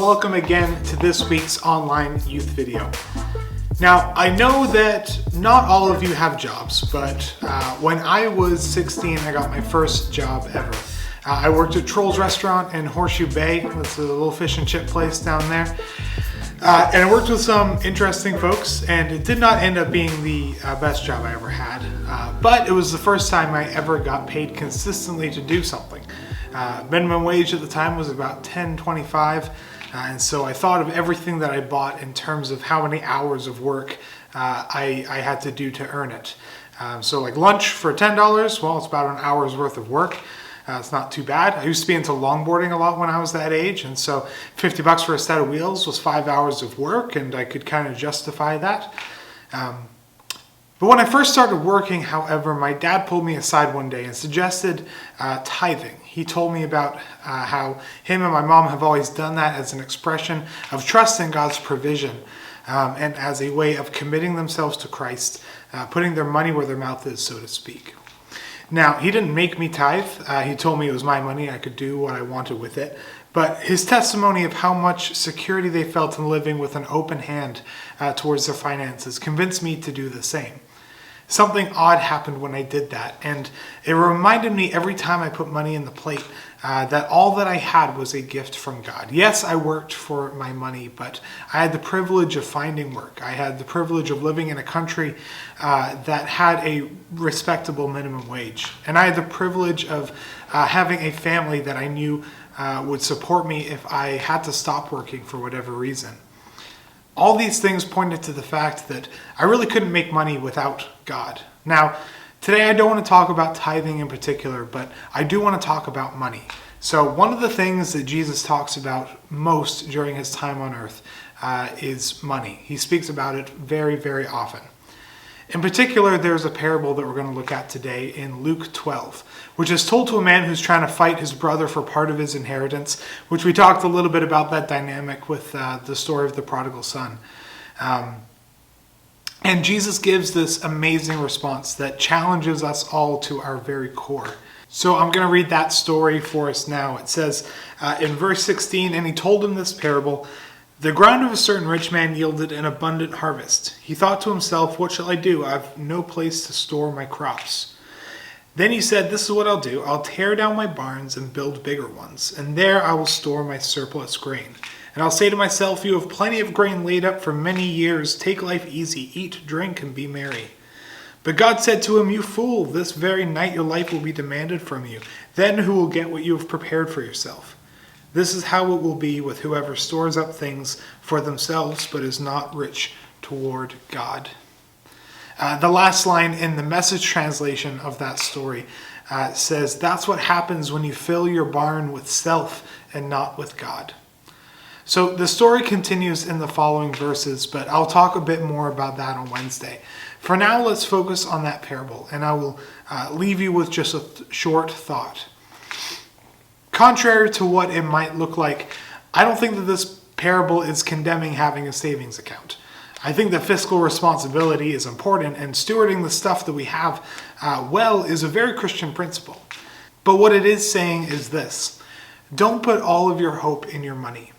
welcome again to this week's online youth video. Now, I know that not all of you have jobs, but when I was 16, I got my first job ever. I worked at Troll's Restaurant in Horseshoe Bay. That's a little fish and chip place down there. And I worked with some interesting folks, and it did not end up being the best job I ever had. But it was the first time I ever got paid consistently to do something. Minimum wage at the time was about $10.25, and so I thought of everything that I bought in terms of how many hours of work I had to do to earn it. So like lunch for $10, well, it's about an hour's worth of work. It's not too bad. I used to be into longboarding a lot when I was that age, and so $50 for a set of wheels was 5 hours of work, and I could kind of justify that. But when I first started working, however, my dad pulled me aside one day and suggested tithing. He told me about how him and my mom have always done that as an expression of trust in God's provision and as a way of committing themselves to Christ, putting their money where their mouth is, so to speak. Now, he didn't make me tithe. He told me it was my money. I could do what I wanted with it. But his testimony of how much security they felt in living with an open hand towards their finances convinced me to do the same. Something odd happened when I did that, and it reminded me every time I put money in the plate that all that I had was a gift from God. Yes, I worked for my money, but I had the privilege of finding work. I had the privilege of living in a country that had a respectable minimum wage, and I had the privilege of having a family that I knew would support me if I had to stop working for whatever reason. All these things pointed to the fact that I really couldn't make money without God. Now, today I don't want to talk about tithing in particular, but I do want to talk about money. So one of the things that Jesus talks about most during his time on earth is money. He speaks about it very, very often. In particular, there's a parable that we're going to look at today in Luke 12, which is told to a man who's trying to fight his brother for part of his inheritance, which we talked a little bit about that dynamic with the story of the prodigal son. And Jesus gives this amazing response that challenges us all to our very core. So I'm going to read that story for us now. It says in verse 16, "And he told him this parable. The ground of a certain rich man yielded an abundant harvest. He thought to himself, 'What shall I do? I have no place to store my crops.' Then he said, 'This is what I'll do. I'll tear down my barns and build bigger ones, and there I will store my surplus grain. And I'll say to myself, you have plenty of grain laid up for many years. Take life easy, eat, drink, and be merry.' But God said to him, 'You fool, this very night your life will be demanded from you. Then who will get what you have prepared for yourself? This is how it will be with whoever stores up things for themselves, but is not rich toward God.'" The last line in the Message translation of that story says, "That's what happens when you fill your barn with self and not with God." So the story continues in the following verses, but I'll talk a bit more about that on Wednesday. For now, let's focus on that parable, and I will leave you with just a short thought. Contrary to what it might look like, I don't think that this parable is condemning having a savings account. I think that fiscal responsibility is important, and stewarding the stuff that we have well is a very Christian principle. But what it is saying is this: don't put all of your hope in your money.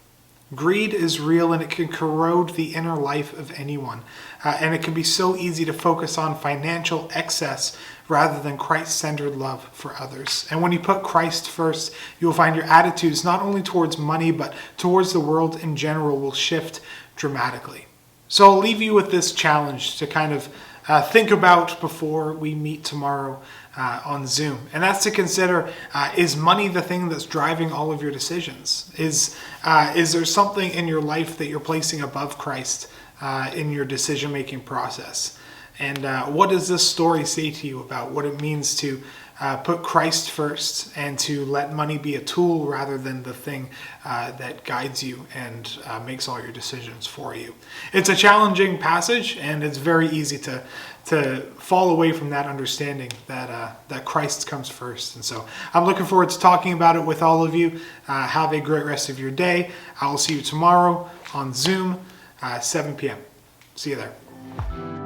Greed is real, and it can corrode the inner life of anyone. And it can be so easy to focus on financial excess rather than Christ-centered love for others. And when you put Christ first, you'll find your attitudes not only towards money, but towards the world in general will shift dramatically. So I'll leave you with this challenge to kind of think about before we meet tomorrow on Zoom. And that's to consider, is money the thing that's driving all of your decisions? Is there something in your life that you're placing above Christ in your decision-making process? And what does this story say to you about what it means to put Christ first and to let money be a tool rather than the thing that guides you and makes all your decisions for you? It's a challenging passage, and it's very easy to fall away from that understanding that Christ comes first. And so I'm looking forward to talking about it with all of you. Have a great rest of your day. I will see you tomorrow on Zoom, 7 p.m. See you there.